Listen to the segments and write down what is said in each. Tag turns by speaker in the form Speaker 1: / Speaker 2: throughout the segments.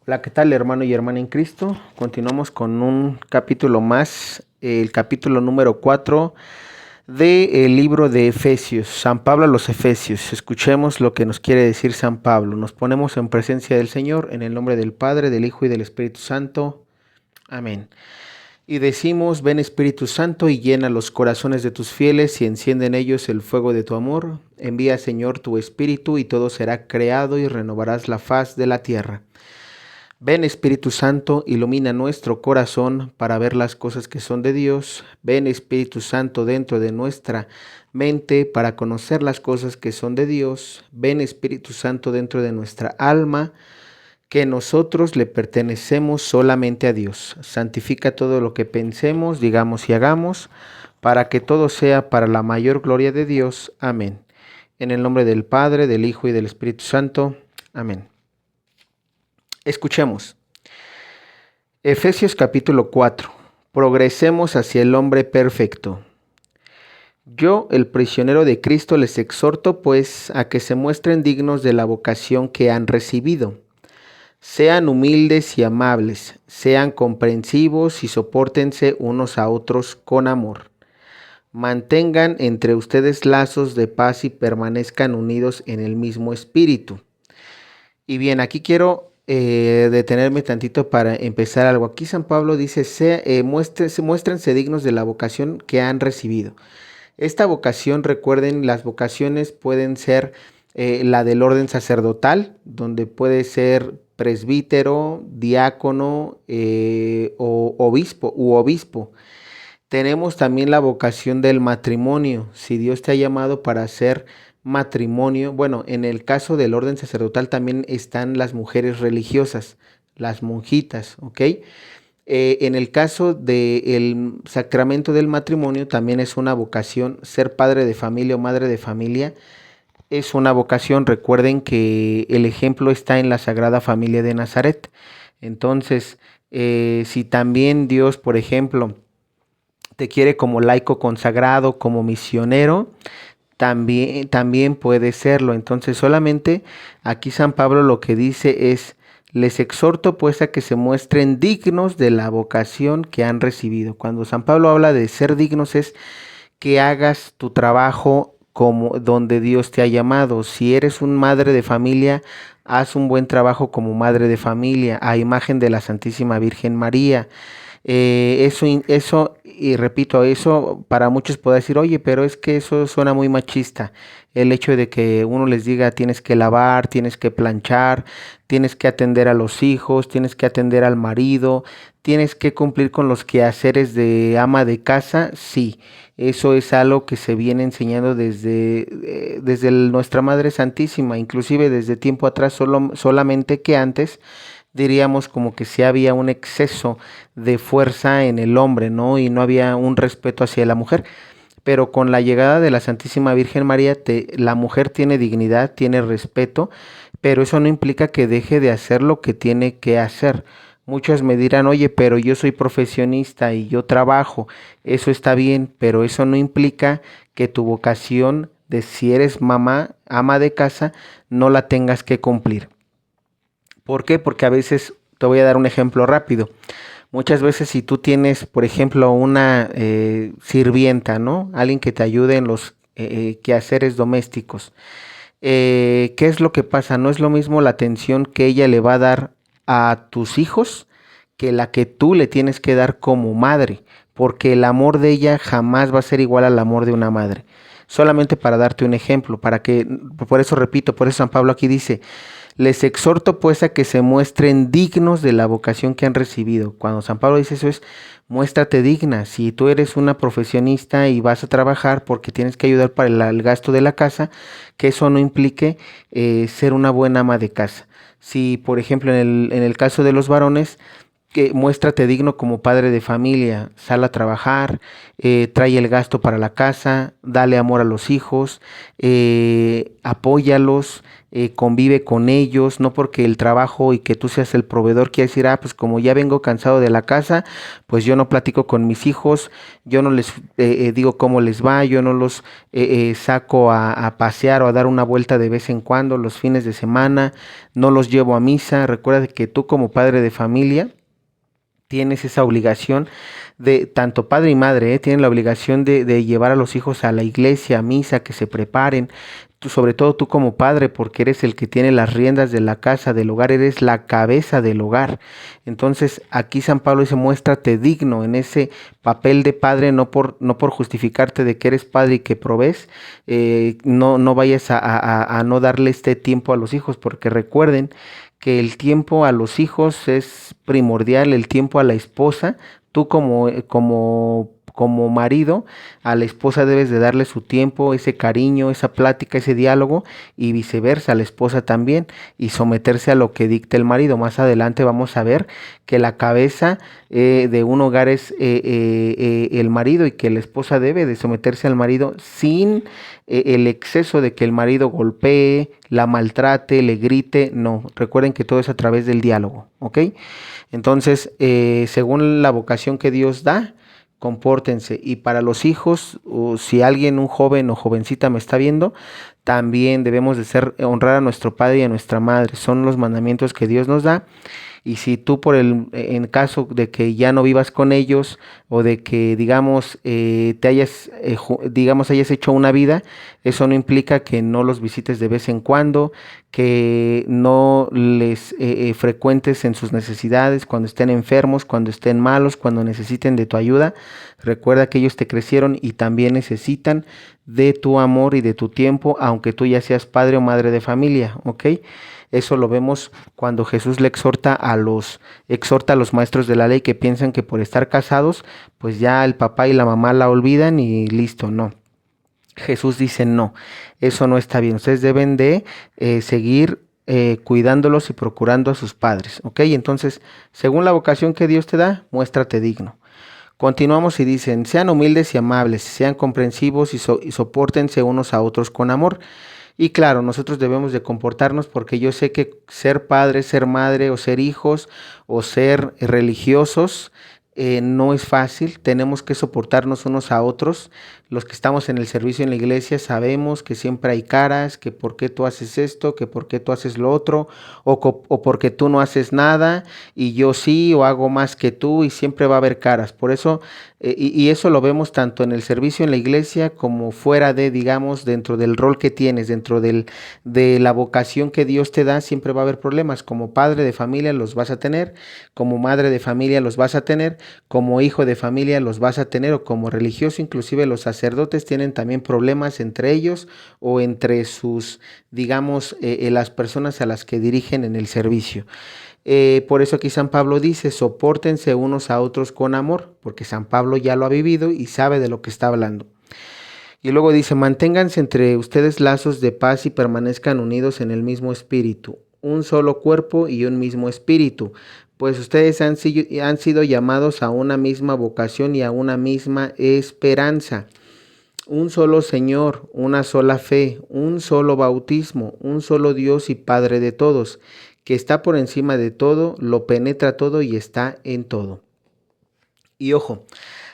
Speaker 1: Hola, ¿qué tal, hermano y hermana en Cristo? Continuamos con un capítulo más, el capítulo número 4 del libro de Efesios, San Pablo a los Efesios. Escuchemos lo que nos quiere decir San Pablo. Nos ponemos en presencia del Señor, en el nombre del Padre, del Hijo y del Espíritu Santo. Amén. Y decimos: ven Espíritu Santo y llena los corazones de tus fieles y enciende en ellos el fuego de tu amor. Envía, Señor, tu Espíritu y todo será creado y renovarás la faz de la tierra. Ven Espíritu Santo, ilumina nuestro corazón para ver las cosas que son de Dios. Ven Espíritu Santo dentro de nuestra mente para conocer las cosas que son de Dios. Ven Espíritu Santo dentro de nuestra alma, que nosotros le pertenecemos solamente a Dios. Santifica todo lo que pensemos, digamos y hagamos, para que todo sea para la mayor gloria de Dios. Amén. En el nombre del Padre, del Hijo y del Espíritu Santo. Amén. Escuchemos. Efesios capítulo 4. Progresemos hacia el hombre perfecto. Yo, el prisionero de Cristo, les exhorto, pues, a que se muestren dignos de la vocación que han recibido. Sean humildes y amables, sean comprensivos y sopórtense unos a otros con amor. Mantengan entre ustedes lazos de paz y permanezcan unidos en el mismo espíritu. Y bien, aquí quiero detenerme tantito para empezar algo. Aquí San Pablo dice: muéstrense dignos de la vocación que han recibido. Esta vocación, recuerden, las vocaciones pueden ser la del orden sacerdotal, donde puede ser presbítero, diácono o obispo. Tenemos también la vocación del matrimonio. Si Dios te ha llamado para hacer matrimonio, bueno, en el caso del orden sacerdotal también están las mujeres religiosas, las monjitas, ¿ok? En el caso del sacramento del matrimonio también es una vocación. Ser padre de familia o madre de familia es una vocación. Recuerden que el ejemplo está en la Sagrada Familia de Nazaret. Entonces, si también Dios, por ejemplo, te quiere como laico consagrado, como misionero, también puede serlo. Entonces, solamente aquí San Pablo lo que dice es: les exhorto pues a que se muestren dignos de la vocación que han recibido. Cuando San Pablo habla de ser dignos es que hagas tu trabajo como donde Dios te ha llamado. Si eres un madre de familia, haz un buen trabajo como madre de familia, a imagen de la Santísima Virgen María. Y repito, eso para muchos puede decir: oye, pero es que eso suena muy machista. El hecho de que uno les diga: tienes que lavar, tienes que planchar, tienes que atender a los hijos, tienes que atender al marido, tienes que cumplir con los quehaceres de ama de casa. Sí, eso es algo que se viene enseñando desde nuestra Madre Santísima, inclusive desde tiempo atrás, solamente que antes diríamos como que sí había un exceso de fuerza en el hombre, ¿no? Y no había un respeto hacia la mujer. Pero con la llegada de la Santísima Virgen María, la mujer tiene dignidad, tiene respeto, pero eso no implica que deje de hacer lo que tiene que hacer. Muchos me dirán: oye, pero yo soy profesionista y yo trabajo. Eso está bien, pero eso no implica que tu vocación de, si eres mamá, ama de casa, no la tengas que cumplir. ¿Por qué? Porque a veces, te voy a dar un ejemplo rápido. Muchas veces si tú tienes, por ejemplo, una sirvienta, ¿no? Alguien que te ayude en los quehaceres domésticos. ¿Qué es lo que pasa? No es lo mismo la atención que ella le va a dar a tus hijos que la que tú le tienes que dar como madre, porque el amor de ella jamás va a ser igual al amor de una madre. Solamente para darte un ejemplo, por eso repito, por eso San Pablo aquí dice: les exhorto pues a que se muestren dignos de la vocación que han recibido. Cuando San Pablo dice eso es: muéstrate digna. Si tú eres una profesionista y vas a trabajar porque tienes que ayudar para el gasto de la casa, que eso no implique ser una buena ama de casa. Si, por ejemplo, en el caso de los varones, que muéstrate digno como padre de familia, sal a trabajar, trae el gasto para la casa, dale amor a los hijos, apóyalos, convive con ellos, no porque el trabajo y que tú seas el proveedor quiere decir, pues como ya vengo cansado de la casa, pues yo no platico con mis hijos, yo no les digo cómo les va, yo no los saco a pasear o a dar una vuelta de vez en cuando los fines de semana, no los llevo a misa. Recuerda que tú como padre de familia tienes esa obligación de, tanto padre y madre, tienen la obligación de llevar a los hijos a la iglesia, a misa, que se preparen. Tú, sobre todo tú como padre, porque eres el que tiene las riendas de la casa, del hogar, eres la cabeza del hogar. Entonces aquí San Pablo dice, muéstrate digno en ese papel de padre, no por justificarte de que eres padre y que provees, no vayas a no darle este tiempo a los hijos, porque recuerden que el tiempo a los hijos es primordial, el tiempo a la esposa. Tú como marido, a la esposa debes de darle su tiempo, ese cariño, esa plática, ese diálogo, y viceversa, a la esposa también, y someterse a lo que dicta el marido. Más adelante vamos a ver que la cabeza de un hogar es el marido, y que la esposa debe de someterse al marido sin el exceso de que el marido golpee, la maltrate, le grite. No, recuerden que todo es a través del diálogo, ¿ok? Entonces, según la vocación que Dios da, compórtense. Y para los hijos, si alguien, un joven o jovencita me está viendo, también debemos de honrar a nuestro padre y a nuestra madre. Son los mandamientos que Dios nos da. Y si tú en caso de que ya no vivas con ellos, o de que digamos hayas hecho una vida, eso no implica que no los visites de vez en cuando, que no les frecuentes en sus necesidades, cuando estén enfermos, cuando estén malos, cuando necesiten de tu ayuda. Recuerda que ellos te crecieron y también necesitan de tu amor y de tu tiempo, aunque tú ya seas padre o madre de familia, ¿ok? Eso lo vemos cuando Jesús le exhorta a los maestros de la ley, que piensan que por estar casados, pues ya el papá y la mamá la olvidan y listo. No. Jesús dice no, eso no está bien. Ustedes deben de seguir cuidándolos y procurando a sus padres, ¿ok? Entonces, según la vocación que Dios te da, muéstrate digno. Continuamos y dicen, sean humildes y amables, sean comprensivos y sopórtense unos a otros con amor. Y claro, nosotros debemos de comportarnos, porque yo sé que ser padre, ser madre, o ser hijos, o ser religiosos, no es fácil. Tenemos que soportarnos unos a otros. Los que estamos en el servicio en la iglesia sabemos que siempre hay caras, que por qué tú haces esto, que por qué tú haces lo otro, o porque tú no haces nada y yo sí, o hago más que tú, y siempre va a haber caras. Por eso, y eso lo vemos tanto en el servicio en la iglesia como fuera de, digamos, dentro del rol que tienes, dentro de la vocación que Dios te da, siempre va a haber problemas. Como padre de familia los vas a tener, como madre de familia los vas a tener, como hijo de familia los vas a tener, o como religioso. Inclusive los sacerdotes tienen también problemas entre ellos, o entre sus, digamos, las personas a las que dirigen en el servicio. Por eso aquí San Pablo dice, sopórtense unos a otros con amor, porque San Pablo ya lo ha vivido y sabe de lo que está hablando. Y luego dice, manténganse entre ustedes lazos de paz y permanezcan unidos en el mismo espíritu, un solo cuerpo y un mismo espíritu, pues ustedes han sido llamados a una misma vocación y a una misma esperanza. Un solo Señor, una sola fe, un solo bautismo, un solo Dios y Padre de todos, que está por encima de todo, lo penetra todo y está en todo. Y ojo,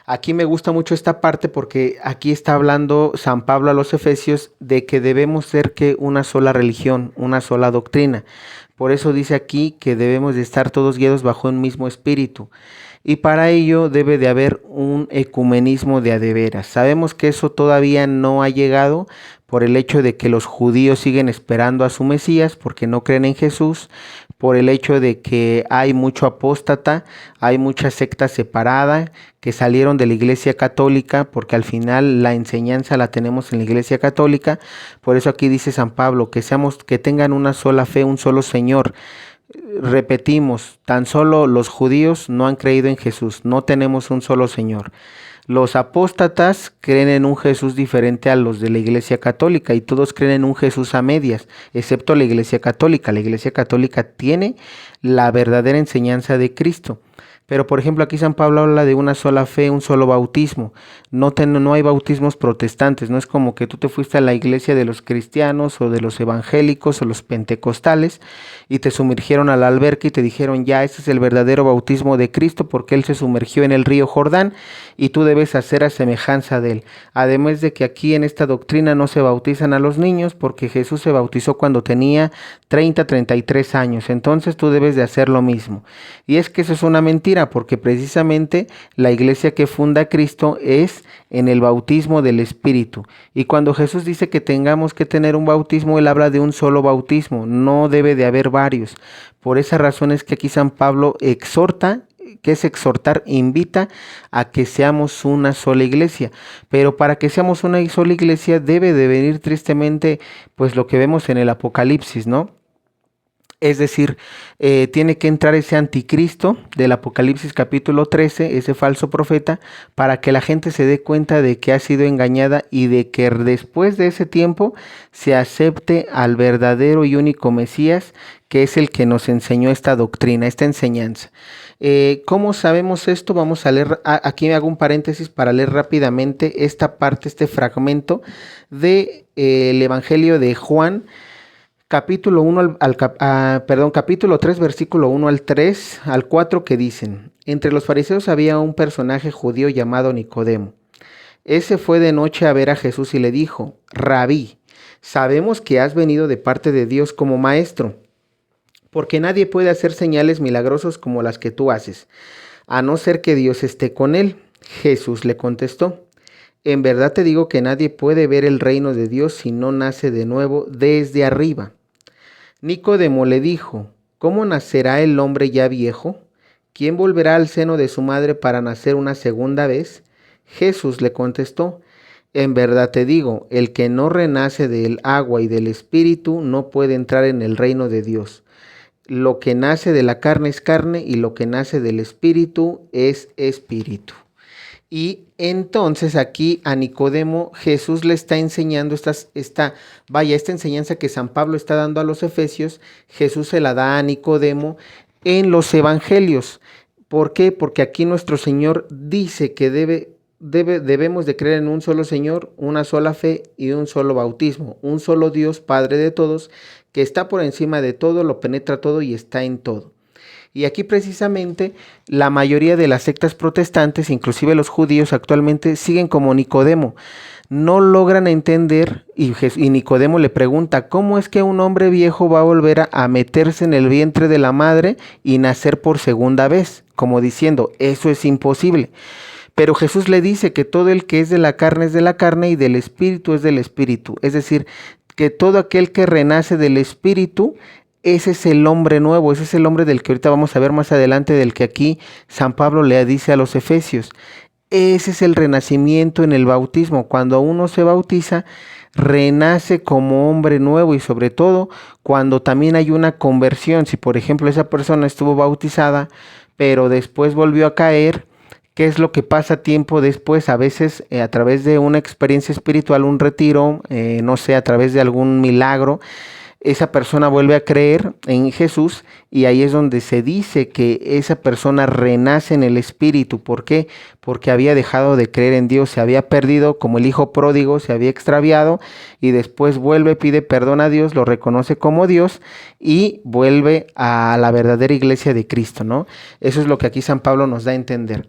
Speaker 1: aquí me gusta mucho esta parte, porque aquí está hablando San Pablo a los Efesios de que debemos ser que una sola religión, una sola doctrina. Por eso dice aquí que debemos de estar todos guiados bajo un mismo espíritu. Y para ello debe de haber un ecumenismo de a de veras. Sabemos que eso todavía no ha llegado, por el hecho de que los judíos siguen esperando a su Mesías, porque no creen en Jesús, por el hecho de que hay mucho apóstata, hay mucha secta separada que salieron de la Iglesia Católica, porque al final la enseñanza la tenemos en la Iglesia Católica. Por eso aquí dice San Pablo que tengan una sola fe, un solo Señor. Repetimos, tan solo los judíos no han creído en Jesús, no tenemos un solo Señor. Los apóstatas creen en un Jesús diferente a los de la Iglesia Católica, y todos creen en un Jesús a medias, excepto la Iglesia Católica. La Iglesia Católica tiene la verdadera enseñanza de Cristo. Pero por ejemplo aquí San Pablo habla de una sola fe, un solo bautismo. No hay bautismos protestantes, no es como que tú te fuiste a la iglesia de los cristianos o de los evangélicos o los pentecostales y te sumergieron a la alberca y te dijeron ya este es el verdadero bautismo de Cristo porque Él se sumergió en el río Jordán y tú debes hacer a semejanza de Él. Además de que aquí en esta doctrina no se bautizan a los niños porque Jesús se bautizó cuando tenía 33 años, entonces tú debes de hacer lo mismo. Y es que eso es una mentira porque precisamente la iglesia que funda Cristo es en el bautismo del Espíritu. Y cuando Jesús dice que tengamos que tener un bautismo, Él habla de un solo bautismo, no debe de haber varios. Por esa razón es que aquí San Pablo exhorta, que es exhortar, invita a que seamos una sola iglesia. Pero para que seamos una sola iglesia debe de venir tristemente pues lo que vemos en el Apocalipsis, ¿no? Es decir, tiene que entrar ese anticristo del Apocalipsis capítulo 13, ese falso profeta, para que la gente se dé cuenta de que ha sido engañada y de que después de ese tiempo se acepte al verdadero y único Mesías, que es el que nos enseñó esta doctrina, esta enseñanza. ¿Cómo sabemos esto? Vamos a leer, aquí me hago un paréntesis para leer rápidamente esta parte, este fragmento del Evangelio de Juan, capítulo 3, versículo 1 al 3, al 4, que dicen: Entre los fariseos había un personaje judío llamado Nicodemo. Ese fue de noche a ver a Jesús y le dijo: Rabí, sabemos que has venido de parte de Dios como maestro, porque nadie puede hacer señales milagrosas como las que tú haces, a no ser que Dios esté con él. Jesús le contestó: En verdad te digo que nadie puede ver el reino de Dios si no nace de nuevo desde arriba. Nicodemo le dijo: ¿Cómo nacerá el hombre ya viejo? ¿Quién volverá al seno de su madre para nacer una segunda vez? Jesús le contestó: En verdad te digo, el que no renace del agua y del espíritu no puede entrar en el reino de Dios. Lo que nace de la carne es carne y lo que nace del espíritu es espíritu. Y entonces aquí a Nicodemo Jesús le está enseñando esta enseñanza que San Pablo está dando a los efesios. Jesús se la da a Nicodemo en los evangelios. ¿Por qué? Porque aquí nuestro Señor dice que debemos de creer en un solo Señor, una sola fe y un solo bautismo, un solo Dios, Padre de todos, que está por encima de todo, lo penetra todo y está en todo. Y aquí precisamente la mayoría de las sectas protestantes, inclusive los judíos actualmente, siguen como Nicodemo. No logran entender y Nicodemo le pregunta: ¿cómo es que un hombre viejo va a volver a meterse en el vientre de la madre y nacer por segunda vez? Como diciendo, eso es imposible. Pero Jesús le dice que todo el que es de la carne es de la carne y del espíritu es del espíritu. Es decir, que todo aquel que renace del espíritu, ese es el hombre nuevo, ese es el hombre del que ahorita vamos a ver más adelante, del que aquí San Pablo le dice a los efesios. Ese es el renacimiento en el bautismo. Cuando uno se bautiza, renace como hombre nuevo, y sobre todo cuando también hay una conversión. Si por ejemplo esa persona estuvo bautizada, pero después volvió a caer, ¿qué es lo que pasa tiempo después? A veces a través de una experiencia espiritual, un retiro, no sé, a través de algún milagro, esa persona vuelve a creer en Jesús y ahí es donde se dice que esa persona renace en el espíritu. ¿Por qué? Porque había dejado de creer en Dios, se había perdido como el hijo pródigo, se había extraviado y después vuelve, pide perdón a Dios, lo reconoce como Dios y vuelve a la verdadera iglesia de Cristo, ¿no? Eso es lo que aquí San Pablo nos da a entender.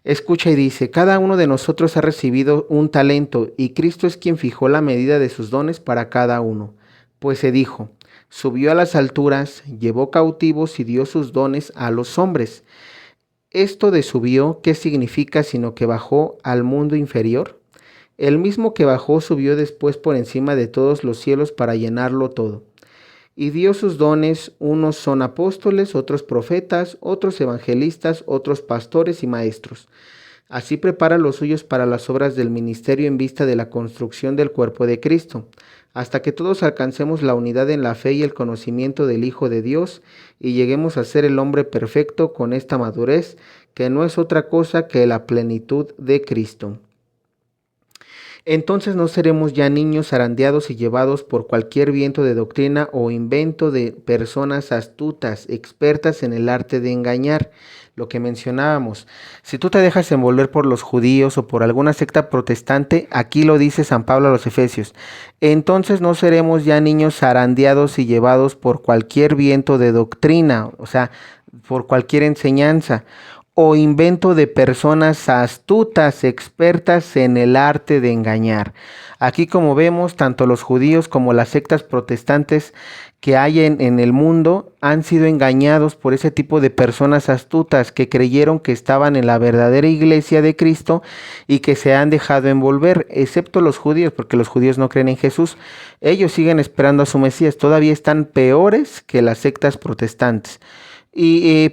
Speaker 1: Escucha y dice: cada uno de nosotros ha recibido un talento y Cristo es quien fijó la medida de sus dones para cada uno. Pues se dijo: subió a las alturas, llevó cautivos y dio sus dones a los hombres. Esto de subió, ¿qué significa sino que bajó al mundo inferior? El mismo que bajó subió después por encima de todos los cielos para llenarlo todo. Y dio sus dones: unos son apóstoles, otros profetas, otros evangelistas, otros pastores y maestros. Así prepara los suyos para las obras del ministerio en vista de la construcción del cuerpo de Cristo, hasta que todos alcancemos la unidad en la fe y el conocimiento del Hijo de Dios y lleguemos a ser el hombre perfecto con esta madurez, que no es otra cosa que la plenitud de Cristo. Entonces no seremos ya niños zarandeados y llevados por cualquier viento de doctrina o invento de personas astutas, expertas en el arte de engañar. Lo que mencionábamos, si tú te dejas envolver por los judíos o por alguna secta protestante, aquí lo dice San Pablo a los Efesios, entonces no seremos ya niños zarandeados y llevados por cualquier viento de doctrina, o sea, por cualquier enseñanza o invento de personas astutas, expertas en el arte de engañar. Aquí, como vemos, tanto los judíos como las sectas protestantes que hay en el mundo han sido engañados por ese tipo de personas astutas que creyeron que estaban en la verdadera iglesia de Cristo y que se han dejado envolver, excepto los judíos, porque los judíos no creen en Jesús. Ellos siguen esperando a su Mesías, todavía están peores que las sectas protestantes.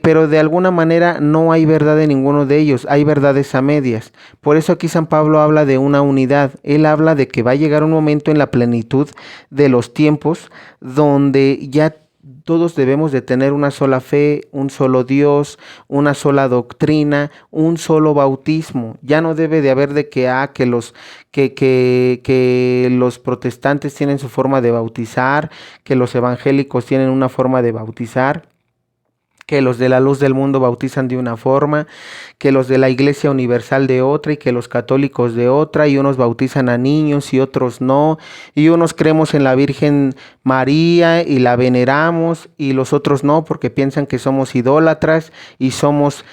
Speaker 1: Pero de alguna manera no hay verdad en ninguno de ellos, hay verdades a medias. Por eso aquí San Pablo habla de una unidad. Él habla de que va a llegar un momento en la plenitud de los tiempos donde ya todos debemos de tener una sola fe, un solo Dios, una sola doctrina, un solo bautismo. Ya no debe de haber de que los protestantes tienen su forma de bautizar, que los evangélicos tienen una forma de bautizar, que los de la luz del mundo bautizan de una forma, que los de la Iglesia Universal de otra y que los católicos de otra, y unos bautizan a niños y otros no, y unos creemos en la Virgen María y la veneramos y los otros no porque piensan que somos idólatras y somos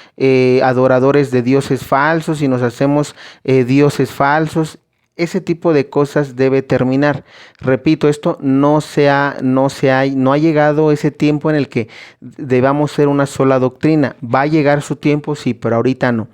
Speaker 1: adoradores de dioses falsos y nos hacemos dioses falsos. Ese tipo de cosas debe terminar. Repito, esto no ha llegado ese tiempo en el que debamos ser una sola doctrina. Va a llegar su tiempo, sí, pero ahorita no.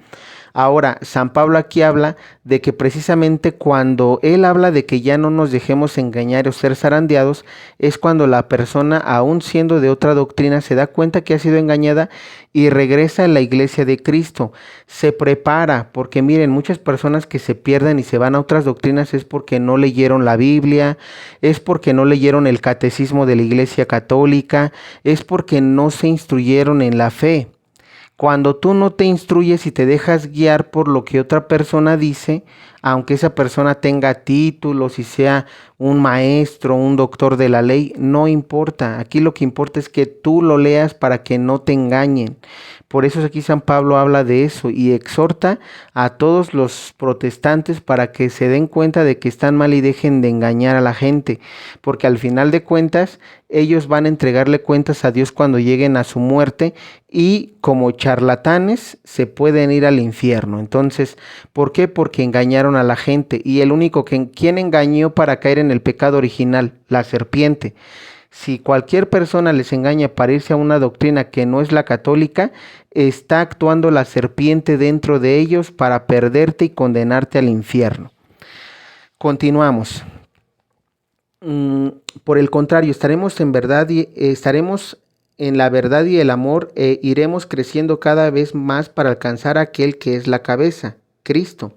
Speaker 1: Ahora, San Pablo aquí habla de que precisamente cuando él habla de que ya no nos dejemos engañar o ser zarandeados, es cuando la persona, aún siendo de otra doctrina, se da cuenta que ha sido engañada y regresa a la iglesia de Cristo. Se prepara, porque miren, muchas personas que se pierden y se van a otras doctrinas es porque no leyeron la Biblia, es porque no leyeron el catecismo de la Iglesia Católica, es porque no se instruyeron en la fe. Cuando tú no te instruyes y te dejas guiar por lo que otra persona dice, aunque esa persona tenga títulos y sea un maestro, un doctor de la ley, no importa. Aquí lo que importa es que tú lo leas para que no te engañen. Por eso aquí San Pablo habla de eso y exhorta a todos los protestantes para que se den cuenta de que están mal y dejen de engañar a la gente, porque al final de cuentas ellos van a entregarle cuentas a Dios cuando lleguen a su muerte y como charlatanes se pueden ir al infierno. Entonces, ¿por qué? Porque engañaron a la gente y el único quien engañó para caer en el pecado original, la serpiente. Si cualquier persona les engaña para irse a una doctrina que no es la católica, está actuando la serpiente dentro de ellos para perderte y condenarte al infierno. Continuamos. Por el contrario, estaremos en la verdad y el amor e iremos creciendo cada vez más para alcanzar a aquel que es la cabeza, Cristo.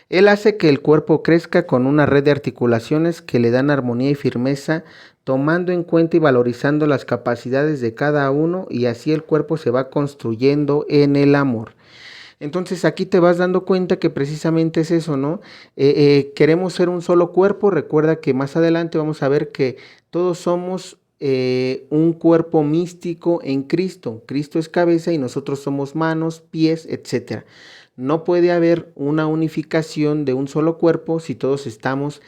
Speaker 1: Él hace que el cuerpo crezca con una red de articulaciones que le dan armonía y firmeza, tomando en cuenta y valorizando las capacidades de cada uno, y así el cuerpo se va construyendo en el amor. Entonces aquí te vas dando cuenta que precisamente es eso, ¿no? Queremos ser un solo cuerpo. Recuerda que más adelante vamos a ver que todos somos un cuerpo místico en Cristo. Cristo es cabeza y nosotros somos manos, pies, etcétera. No puede haber una unificación de un solo cuerpo si todos estamos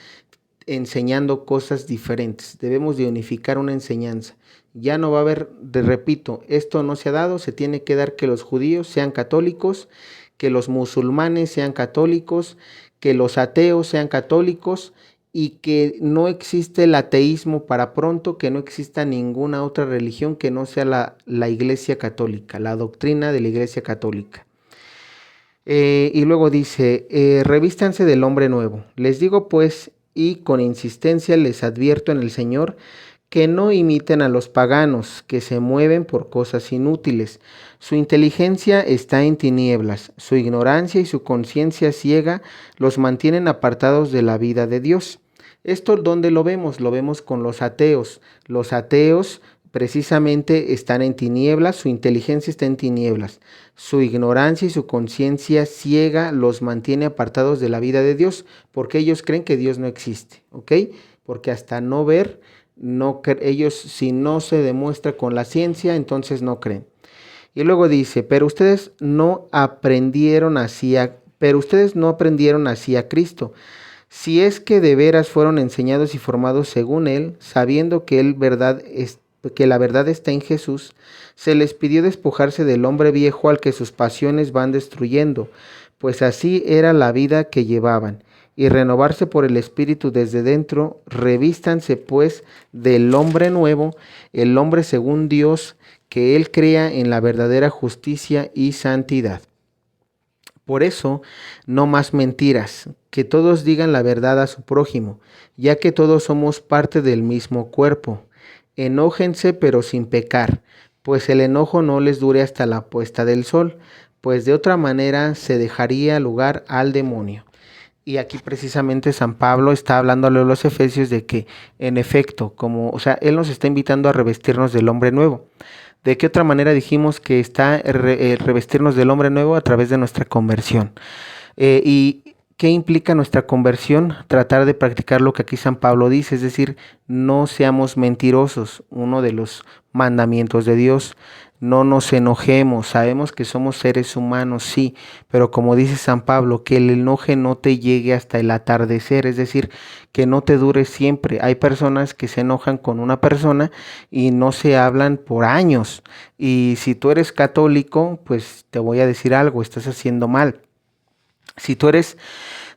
Speaker 1: enseñando cosas diferentes. Debemos de unificar una enseñanza. Ya no va a haber, repito, esto no se ha dado, se tiene que dar que los judíos sean católicos, que los musulmanes sean católicos, que los ateos sean católicos y que no existe el ateísmo para pronto, que no exista ninguna otra religión que no sea la Iglesia Católica, la doctrina de la Iglesia Católica. Y luego dice, revístanse del hombre nuevo. Les digo pues, y con insistencia les advierto en el Señor, que no imiten a los paganos, que se mueven por cosas inútiles. Su inteligencia está en tinieblas, su ignorancia y su conciencia ciega los mantienen apartados de la vida de Dios. Esto, ¿dónde lo vemos? Lo vemos con los ateos. Los ateos precisamente están en tinieblas, su inteligencia está en tinieblas, su ignorancia y su conciencia ciega los mantiene apartados de la vida de Dios, porque ellos creen que Dios no existe, ¿ok? Porque hasta no ver, ellos si no se demuestra con la ciencia, entonces no creen. Y luego dice, pero ustedes no aprendieron así a Cristo. Si es que de veras fueron enseñados y formados según Él, sabiendo que que la verdad está en Jesús, se les pidió despojarse del hombre viejo al que sus pasiones van destruyendo, pues así era la vida que llevaban, y renovarse por el Espíritu desde dentro. Revístanse pues del hombre nuevo, el hombre según Dios, que Él crea en la verdadera justicia y santidad. Por eso, no más mentiras, que todos digan la verdad a su prójimo, ya que todos somos parte del mismo cuerpo. Enójense pero sin pecar, pues el enojo no les dure hasta la puesta del sol, pues de otra manera se dejaría lugar al demonio. Y aquí precisamente San Pablo está hablándole a los efesios de que, en efecto, él nos está invitando a revestirnos del hombre nuevo. ¿De qué otra manera dijimos que está revestirnos del hombre nuevo? A través de nuestra conversión. ¿Y qué implica nuestra conversión? Tratar de practicar lo que aquí San Pablo dice, es decir, no seamos mentirosos, uno de los mandamientos de Dios. No nos enojemos, sabemos que somos seres humanos, sí, pero como dice San Pablo, que el enoje no te llegue hasta el atardecer, es decir, que no te dure siempre. Hay personas que se enojan con una persona y no se hablan por años. Y si tú eres católico, pues te voy a decir algo, estás haciendo mal. Si tú eres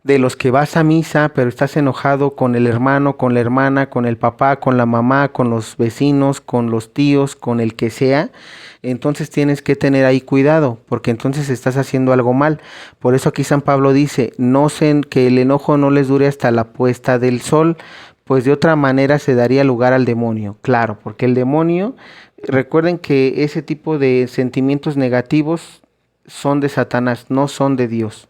Speaker 1: de los que vas a misa, pero estás enojado con el hermano, con la hermana, con el papá, con la mamá, con los vecinos, con los tíos, con el que sea, entonces tienes que tener ahí cuidado, porque entonces estás haciendo algo mal. Por eso aquí San Pablo dice, no sé, que el enojo no les dure hasta la puesta del sol, pues de otra manera se daría lugar al demonio. Claro, porque el demonio, recuerden que ese tipo de sentimientos negativos son de Satanás, no son de Dios.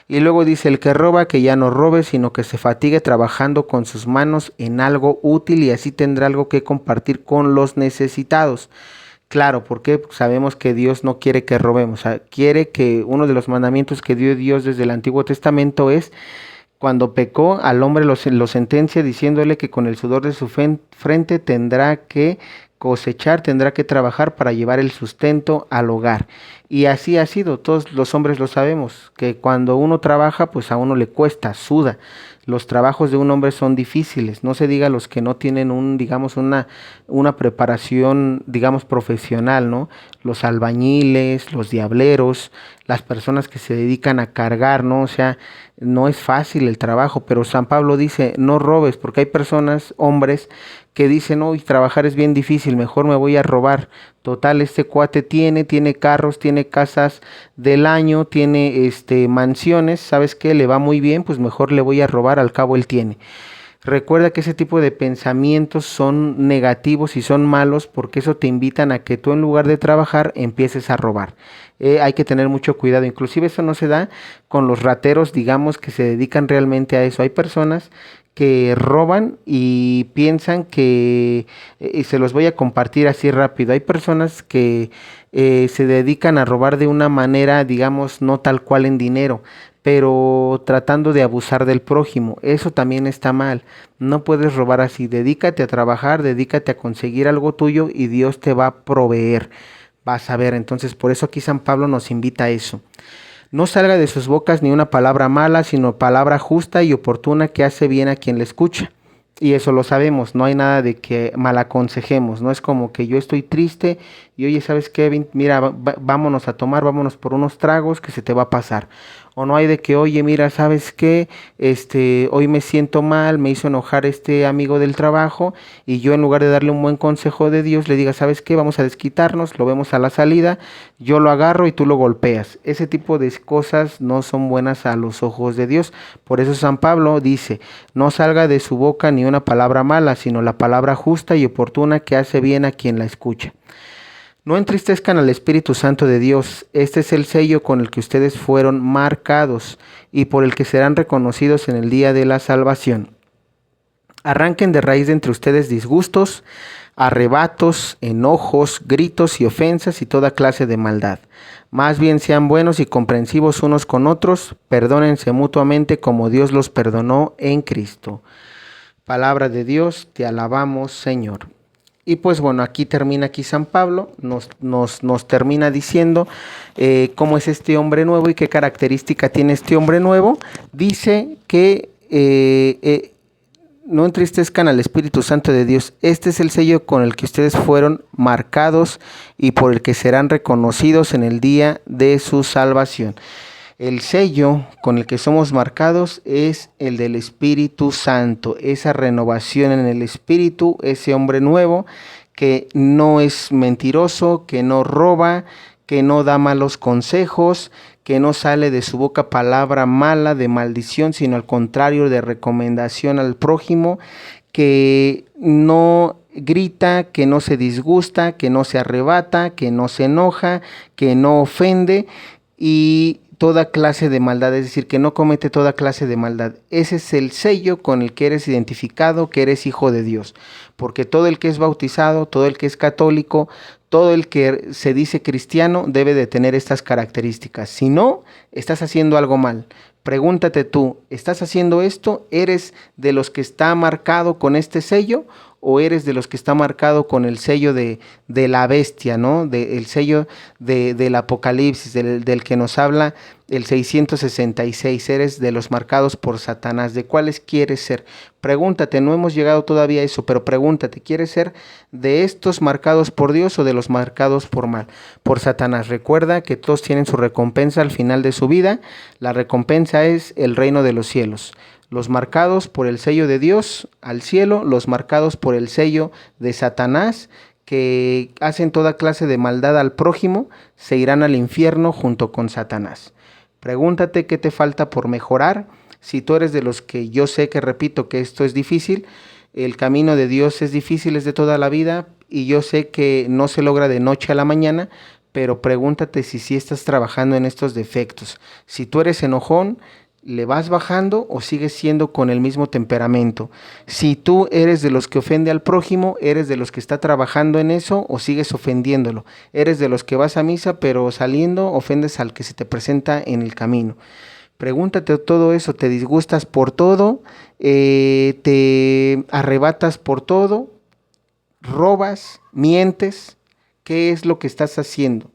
Speaker 1: Y luego dice, el que roba, que ya no robe, sino que se fatigue trabajando con sus manos en algo útil, y así tendrá algo que compartir con los necesitados. Claro, porque sabemos que Dios no quiere que robemos, quiere que uno de los mandamientos que dio Dios desde el Antiguo Testamento es, cuando pecó, al hombre lo sentencia diciéndole que con el sudor de su frente tendrá que cosechar, tendrá que trabajar para llevar el sustento al hogar. Y así ha sido, todos los hombres lo sabemos, que cuando uno trabaja, pues a uno le cuesta, suda. Los trabajos de un hombre son difíciles, no se diga los que no tienen una preparación, profesional, ¿no? Los albañiles, los diableros, las personas que se dedican a cargar, ¿no? O sea, no es fácil el trabajo, pero San Pablo dice, no robes, porque hay personas, hombres, que dicen, hoy trabajar es bien difícil, mejor me voy a robar. Total, este cuate tiene carros, tiene casas del año, tiene mansiones, ¿sabes qué? Le va muy bien, pues mejor le voy a robar, al cabo él tiene. Recuerda que ese tipo de pensamientos son negativos y son malos, porque eso te invitan a que tú, en lugar de trabajar, empieces a robar. Hay que tener mucho cuidado, inclusive eso no se da con los rateros, que se dedican realmente a eso. Hay personas que roban y piensan que, se los voy a compartir así rápido, hay personas que se dedican a robar de una manera, no tal cual en dinero, pero tratando de abusar del prójimo. Eso también está mal. No puedes robar así. Dedícate a trabajar, dedícate a conseguir algo tuyo y Dios te va a proveer. Vas a ver, entonces por eso aquí San Pablo nos invita a eso. No salga de sus bocas ni una palabra mala, sino palabra justa y oportuna, que hace bien a quien le escucha. Y eso lo sabemos, no hay nada de que mal aconsejemos, no es como que yo estoy triste y oye, ¿sabes qué? Mira, vámonos a tomar, vámonos por unos tragos que se te va a pasar. O no hay de que, oye, mira, ¿sabes qué? Hoy me siento mal, me hizo enojar este amigo del trabajo, y yo, en lugar de darle un buen consejo de Dios, le diga, ¿sabes qué? Vamos a desquitarnos, lo vemos a la salida, yo lo agarro y tú lo golpeas. Ese tipo de cosas no son buenas a los ojos de Dios. Por eso San Pablo dice, no salga de su boca ni una palabra mala, sino la palabra justa y oportuna, que hace bien a quien la escucha. No entristezcan al Espíritu Santo de Dios. Este es el sello con el que ustedes fueron marcados y por el que serán reconocidos en el día de la salvación. Arranquen de raíz de entre ustedes disgustos, arrebatos, enojos, gritos y ofensas y toda clase de maldad. Más bien sean buenos y comprensivos unos con otros, perdónense mutuamente como Dios los perdonó en Cristo. Palabra de Dios, te alabamos, Señor. Y pues bueno, aquí San Pablo, nos termina diciendo cómo es este hombre nuevo y qué característica tiene este hombre nuevo. Dice que no entristezcan al Espíritu Santo de Dios. Este es el sello con el que ustedes fueron marcados y por el que serán reconocidos en el día de su salvación. El sello con el que somos marcados es el del Espíritu Santo, esa renovación en el Espíritu, ese hombre nuevo que no es mentiroso, que no roba, que no da malos consejos, que no sale de su boca palabra mala de maldición, sino al contrario de recomendación al prójimo, que no grita, que no se disgusta, que no se arrebata, que no se enoja, que no ofende y toda clase de maldad, es decir, que no comete toda clase de maldad. Ese es el sello con el que eres identificado, que eres hijo de Dios, porque todo el que es bautizado, todo el que es católico, todo el que se dice cristiano debe de tener estas características. Si no, estás haciendo algo mal. Pregúntate tú, ¿estás haciendo esto? ¿Eres de los que está marcado con este sello? ¿O eres de los que está marcado con el sello de la bestia, ¿no? El sello del Apocalipsis, del que nos habla el 666. Eres de los marcados por Satanás. ¿De cuáles quieres ser? Pregúntate, no hemos llegado todavía a eso, pero pregúntate, ¿quieres ser de estos marcados por Dios o de los marcados por Satanás? Recuerda que todos tienen su recompensa al final de su vida. La recompensa es el reino de los cielos. Los marcados por el sello de Dios al cielo, los marcados por el sello de Satanás, que hacen toda clase de maldad al prójimo, se irán al infierno junto con Satanás. Pregúntate qué te falta por mejorar. Si tú eres de los que yo sé que repito que esto es difícil, el camino de Dios es difícil, es de toda la vida y yo sé que no se logra de noche a la mañana, pero pregúntate si sí estás trabajando en estos defectos. Si tú eres enojón, ¿le vas bajando o sigues siendo con el mismo temperamento? Si tú eres de los que ofende al prójimo, ¿eres de los que está trabajando en eso o sigues ofendiéndolo? ¿Eres de los que vas a misa pero saliendo ofendes al que se te presenta en el camino? Pregúntate todo eso, ¿te disgustas por todo? ¿Te arrebatas por todo? ¿Robas? ¿Mientes? ¿Qué es lo que estás haciendo?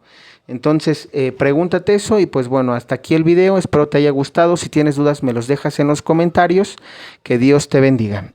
Speaker 1: Entonces, pregúntate eso y pues bueno, hasta aquí el video, espero te haya gustado. Si tienes dudas me los dejas en los comentarios. Que Dios te bendiga.